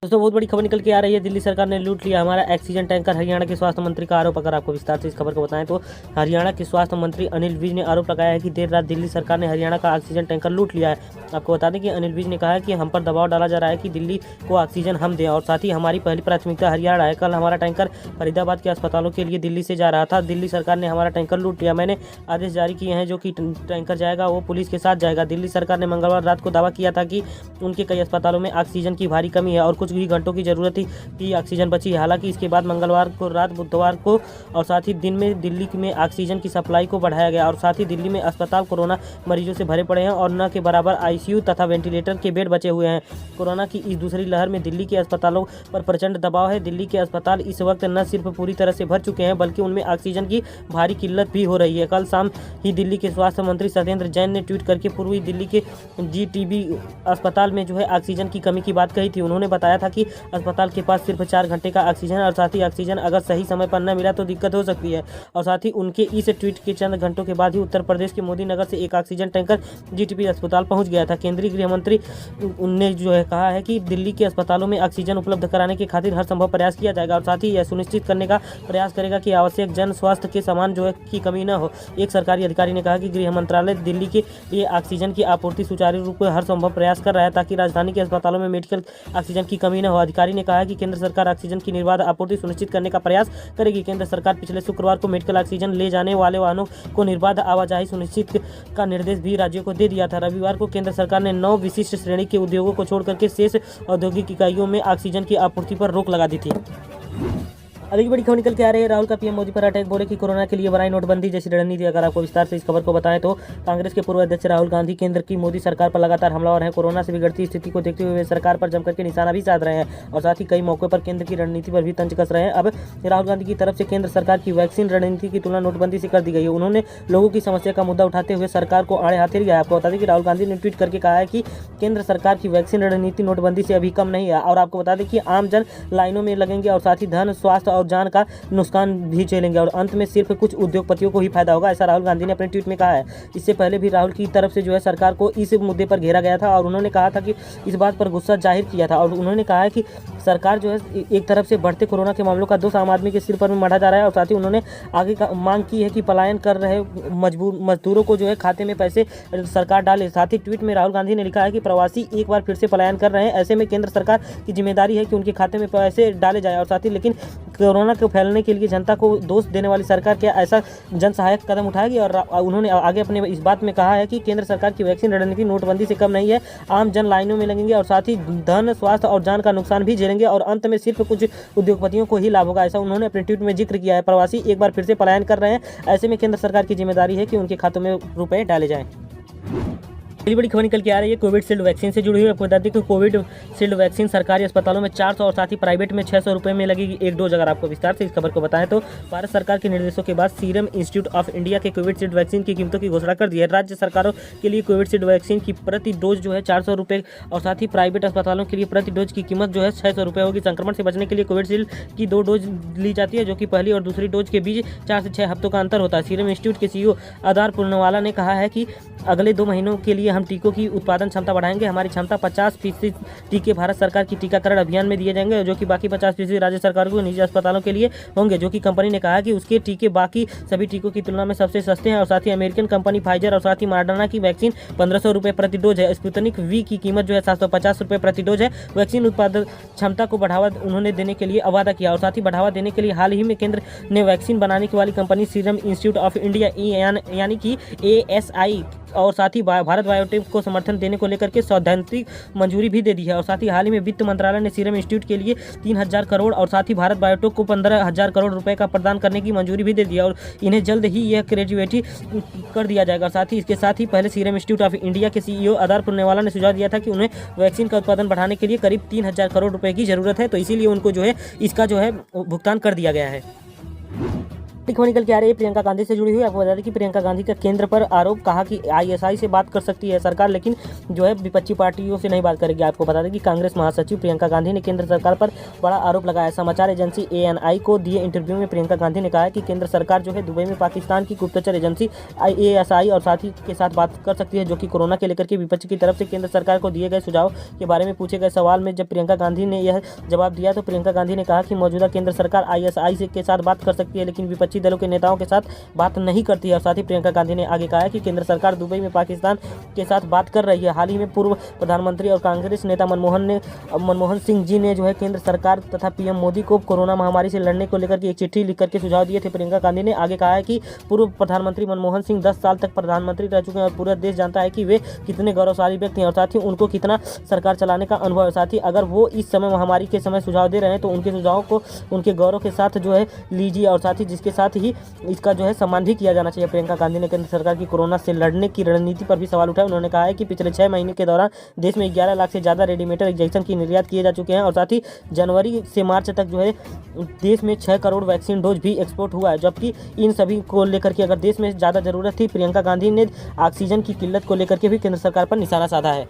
दोस्तों बहुत बड़ी खबर निकल के आ रही है। दिल्ली सरकार ने लूट लिया हमारा ऑक्सीजन टैंकर। हरियाणा के स्वास्थ्य मंत्री का आरोप। अगर आपको विस्तार से इस खबर को बताएं तो हरियाणा के स्वास्थ्य मंत्री अनिल विज ने आरोप लगाया है कि देर रात दिल्ली सरकार ने हरियाणा का ऑक्सीजन टैंकर लूट लिया है। आपको बता दें कि अनिल विज ने कहा है कि हम पर दबाव डाला जा रहा है कि दिल्ली को ऑक्सीजन हम दें और साथ ही हमारी पहली प्राथमिकता हरियाणा है। कल हमारा टैंकर फरीदाबाद के अस्पतालों के लिए दिल्ली से जा रहा था। दिल्ली सरकार ने हमारा टैंकर लूट लिया। मैंने आदेश जारी किए हैं जो कि टैंकर जाएगा वो पुलिस के साथ जाएगा। दिल्ली सरकार ने मंगलवार रात को दावा किया था कि उनके कई अस्पतालों में ऑक्सीजन की भारी कमी है और कुछ ही घंटों की जरूरत की ऑक्सीजन बची है। हालांकि इसके बाद मंगलवार को रात बुधवार को और साथ ही दिन में दिल्ली में ऑक्सीजन की सप्लाई को बढ़ाया गया और साथ ही दिल्ली में अस्पताल कोरोना मरीजों से भरे पड़े हैं और न के बराबर आईसीयू तथा वेंटिलेटर के बेड बचे हुए हैं। कोरोना की इस दूसरी लहर में दिल्ली के अस्पतालों पर प्रचंड दबाव है। दिल्ली के अस्पताल इस वक्त न सिर्फ पूरी तरह से भर चुके हैं बल्कि उनमें ऑक्सीजन की भारी किल्लत भी हो रही है। कल शाम ही दिल्ली के स्वास्थ्य मंत्री सत्येंद्र जैन ने ट्वीट करके पूर्वी दिल्ली के जीटीबी अस्पताल में ऑक्सीजन की कमी की बात कही थी। उन्होंने बताया था कि अस्पताल के पास सिर्फ 4 घंटे का ऑक्सीजन और साथ ही ऑक्सीजन अगर सही समय पर न मिला तो दिक्कत हो सकती है। और साथ ही उनके इस ट्वीट के चंद घंटों के बाद ही उत्तर प्रदेश के मोदी नगर से एक ऑक्सीजन टैंकर जीटीबी अस्पताल पहुंच गया था। केंद्रीय गृह मंत्री ने कहा है कि दिल्ली के अस्पतालों में ऑक्सीजन उपलब्ध कराने के खातिर हर संभव प्रयास किया जाएगा और साथ ही यह सुनिश्चित करने का प्रयास करेगा कि आवश्यक जन स्वास्थ्य के सामान की कमी न हो। एक सरकारी अधिकारी ने कहा कि गृह मंत्रालय दिल्ली के लिए ऑक्सीजन की आपूर्ति सुचारू रूप से हर संभव प्रयास कर रहा है ताकि राजधानी के अस्पतालों में मेडिकल ऑक्सीजन की कमी न हो। अधिकारी ने कहा कि केंद्र सरकार ऑक्सीजन की निर्बाध आपूर्ति सुनिश्चित करने का प्रयास करेगी। केंद्र सरकार पिछले शुक्रवार को मेडिकल ऑक्सीजन ले जाने वाले वाहनों को निर्बाध आवाजाही सुनिश्चित का निर्देश भी राज्यों को दे दिया था। रविवार को केंद्र सरकार ने 9 विशिष्ट श्रेणी के उद्योगों को छोड़ करके शेष औद्योगिक इकाइयों में ऑक्सीजन की आपूर्ति पर रोक लगा दी थी। अधिक बड़ी खबर निकल के आ रही है। राहुल का पीएम मोदी पर अटैक। बोले कि कोरोना के लिए बनाई नोटबंदी जैसी रणनीति। अगर आपको विस्तार से इस खबर को बताएं तो कांग्रेस के पूर्व अध्यक्ष राहुल गांधी केंद्र की मोदी सरकार पर लगातार हमलावर हैं। कोरोना से बिगड़ती स्थिति को देखते हुए वे सरकार पर जमकर के निशाना भी साध रहे हैं और साथ ही कई मौकों पर केंद्र की रणनीति पर भी तंज कस रहे हैं। अब राहुल गांधी की तरफ से केंद्र सरकार की वैक्सीन रणनीति की तुलना नोटबंदी से कर दी गई है। उन्होंने लोगों की समस्या का मुद्दा उठाते हुए सरकार को आड़े हाथे लिया। आपको बता दें कि राहुल गांधी ने ट्वीट करके कहा है कि केंद्र सरकार की वैक्सीन रणनीति नोटबंदी से अभी कम नहीं है और आपको बता दें कि आम जन लाइनों में लगेंगे और साथ ही धन, स्वास्थ्य और जान का नुकसान भी झेलेंगे और अंत में सिर्फ कुछ उद्योगपतियों को ही फायदा होगा, ऐसा राहुल गांधी ने अपने ट्वीट में कहा है। इससे पहले भी राहुल की तरफ से सरकार को इस मुद्दे पर घेरा गया था और उन्होंने कहा था कि इस बात पर गुस्सा जाहिर किया था और उन्होंने कहा है कि सरकार एक तरफ से बढ़ते कोरोना के मामलों का दोष आम आदमी के सिर पर मढ़ा जा रहा है और साथ ही उन्होंने आगे का मांग की है कि पलायन कर रहे मजदूरों को खाते में पैसे सरकार डाले। साथ ही ट्वीट में राहुल गांधी ने लिखा है कि प्रवासी एक बार फिर से पलायन कर रहे हैं, ऐसे में केंद्र सरकार की जिम्मेदारी है कि उनके खाते में पैसे डाले जाए और साथ ही लेकिन कोरोना को फैलने के लिए जनता को दोष देने वाली सरकार क्या ऐसा जन सहायक कदम उठाएगी। और उन्होंने आगे अपने इस बात में कहा है कि केंद्र सरकार की वैक्सीन रणनीति नोटबंदी से कम नहीं है। आम जन लाइनों में लगेंगे और साथ ही धन, स्वास्थ्य और जान का नुकसान भी झेलेंगे और अंत में सिर्फ कुछ उद्योगपतियों को ही लाभ होगा, ऐसा उन्होंने अपने ट्वीट में जिक्र किया है। प्रवासी एक बार फिर से पलायन कर रहे हैं, ऐसे में केंद्र सरकार की जिम्मेदारी है कि उनके खातों में रुपए डाले जाएं। बड़ी खबर निकल के आ रही है कोविशील्ड वैक्सीन से जुड़ी हुई। आपको बता दें कि कोविशील्ड वैक्सीन सरकारी अस्पतालों में 400 और साथ ही प्राइवेट में 600 रुपये में लगेगी एक डोज। अगर आपको विस्तार से इस खबर को बताएं तो भारत सरकार के निर्देशों के बाद सीरम इंस्टीट्यूट ऑफ इंडिया के कोविशील्ड वैक्सीन की कीमतों की घोषणा कर दी है। राज्य सरकारों के लिए कोविशील्ड वैक्सीन की प्रति डोज 400 रुपये और साथ ही प्राइवेट अस्पतालों के लिए प्रति डोज की कीमत 600 रुपये होगी। संक्रमण से बचने के लिए कोविशील्ड की 2 डोज ली जाती है जो कि पहली और दूसरी डोज के बीच 4 से 6 हफ्तों का अंतर होता है। सीरम इंस्टीट्यूट के सीईओ आधार पूर्णवाला ने कहा है कि अगले 2 महीनों के लिए हम टीकों की उत्पादन क्षमता बढ़ाएंगे। हमारी क्षमता 50% टीके भारत सरकार की टीकाकरण अभियान में दिए जाएंगे जो कि बाकी 50% राज्य सरकारों को निजी अस्पतालों के लिए होंगे, जो कि कंपनी ने कहा है कि उसके टीके बाकी सभी टीकों की तुलना में सबसे सस्ते हैं। और साथ ही अमेरिकन कंपनी फाइजर और साथ ही मॉडर्ना की वैक्सीन 1500 रुपये प्रति डोज है। स्पुतनिक वी की कीमत 750 रुपये प्रति डोज है। वैक्सीन उत्पादन क्षमता को बढ़ावा उन्होंने देने के लिए वादा किया और साथ ही बढ़ावा देने के लिए हाल ही में केंद्र ने वैक्सीन बनाने वाली company serum institute of India यानी कि ASI और साथ ही भारत बायोटेक को समर्थन देने को लेकर के सैद्धांतिक मंजूरी भी दे दी है। और साथ ही हाल ही में वित्त मंत्रालय ने सीरम इंस्टीट्यूट के लिए 3000 करोड़ और साथ ही भारत बायोटेक को 15,000 करोड़ रुपए का प्रदान करने की मंजूरी भी दे दी है और इन्हें जल्द ही यह ग्रेजुएटी कर दिया जाएगा। साथ ही इसके साथ ही पहले सीरम इंस्टीट्यूट ऑफ इंडिया के CEO आधार पूर्णवाला ने सुझाव दिया था कि उन्हें वैक्सीन का उत्पादन बढ़ाने के लिए करीब 3000 करोड़ रुपए की जरूरत है, तो इसीलिए उनको इसका भुगतान कर दिया गया है। खबर निकल के आ रही है प्रियंका गांधी से जुड़ी हुई। आपको बता दें कि प्रियंका गांधी का केंद्र पर आरोप, कहा कि आईएसआई से बात कर सकती है सरकार, लेकिन जो है विपक्षी पार्टियों से नहीं बात करेगी। आपको बता दें कि कांग्रेस महासचिव प्रियंका गांधी ने केंद्र सरकार पर बड़ा आरोप लगाया। समाचार एजेंसी ANI को दिए इंटरव्यू में प्रियंका गांधी ने कहा है कि केंद्र सरकार जो है दुबई में पाकिस्तान की गुप्तचर एजेंसी IASI और साथी के साथ बात कर सकती है, जो कि कोरोना के लेकर के विपक्ष की तरफ से केंद्र सरकार को दिए गए सुझाव के बारे में पूछे गए सवाल में जब प्रियंका गांधी ने यह जवाब दिया तो प्रियंका गांधी ने कहा कि मौजूदा केंद्र सरकार ISI के साथ बात कर सकती है, लेकिन विपक्षी दलों के नेताओं के साथ बात नहीं करती है। और साथ ही प्रियंका गांधी ने आगे कहा है कि केंद्र सरकार दुबई में पाकिस्तान के साथ बात कर रही है। हाल ही में पूर्व प्रधानमंत्री और कांग्रेस नेता मनमोहन सिंह जी ने जो है केंद्र सरकार तथा PM मोदी को कोरोना महामारी से लड़ने को लेकर के एक चिट्ठी लिख करके सुझाव दिए थे। प्रियंका गांधी ने आगे कहा है कि पूर्व प्रधानमंत्री मनमोहन सिंह 10 साल तक प्रधानमंत्री रह चुके हैं और पूरा देश जानता है कि वे कितने गौरवशाली व्यक्ति हैं और साथ ही उनको कितना सरकार चलाने का अनुभव है। साथ ही अगर वो इस समय महामारी के समय सुझाव दे रहे हैं तो उनके सुझावों को उनके गौरव के साथ जो है लीजिए और साथ ही जिसके साथ ही इसका जो है सम्मान भी किया जाना चाहिए। प्रियंका गांधी ने केंद्र सरकार की कोरोना से लड़ने की रणनीति पर भी सवाल उठाया। उन्होंने कहा है कि पिछले 6 महीने के दौरान देश में 11 लाख से ज़्यादा रेडीमेड इंजेक्शन की निर्यात किए जा चुके हैं और साथ ही जनवरी से मार्च तक जो है देश में 6 करोड़ वैक्सीन डोज भी एक्सपोर्ट हुआ है, जबकि इन सभी को लेकर के अगर देश में ज़्यादा ज़रूरत थी। प्रियंका गांधी ने ऑक्सीजन की किल्लत को लेकर के भी केंद्र सरकार पर निशाना साधा है।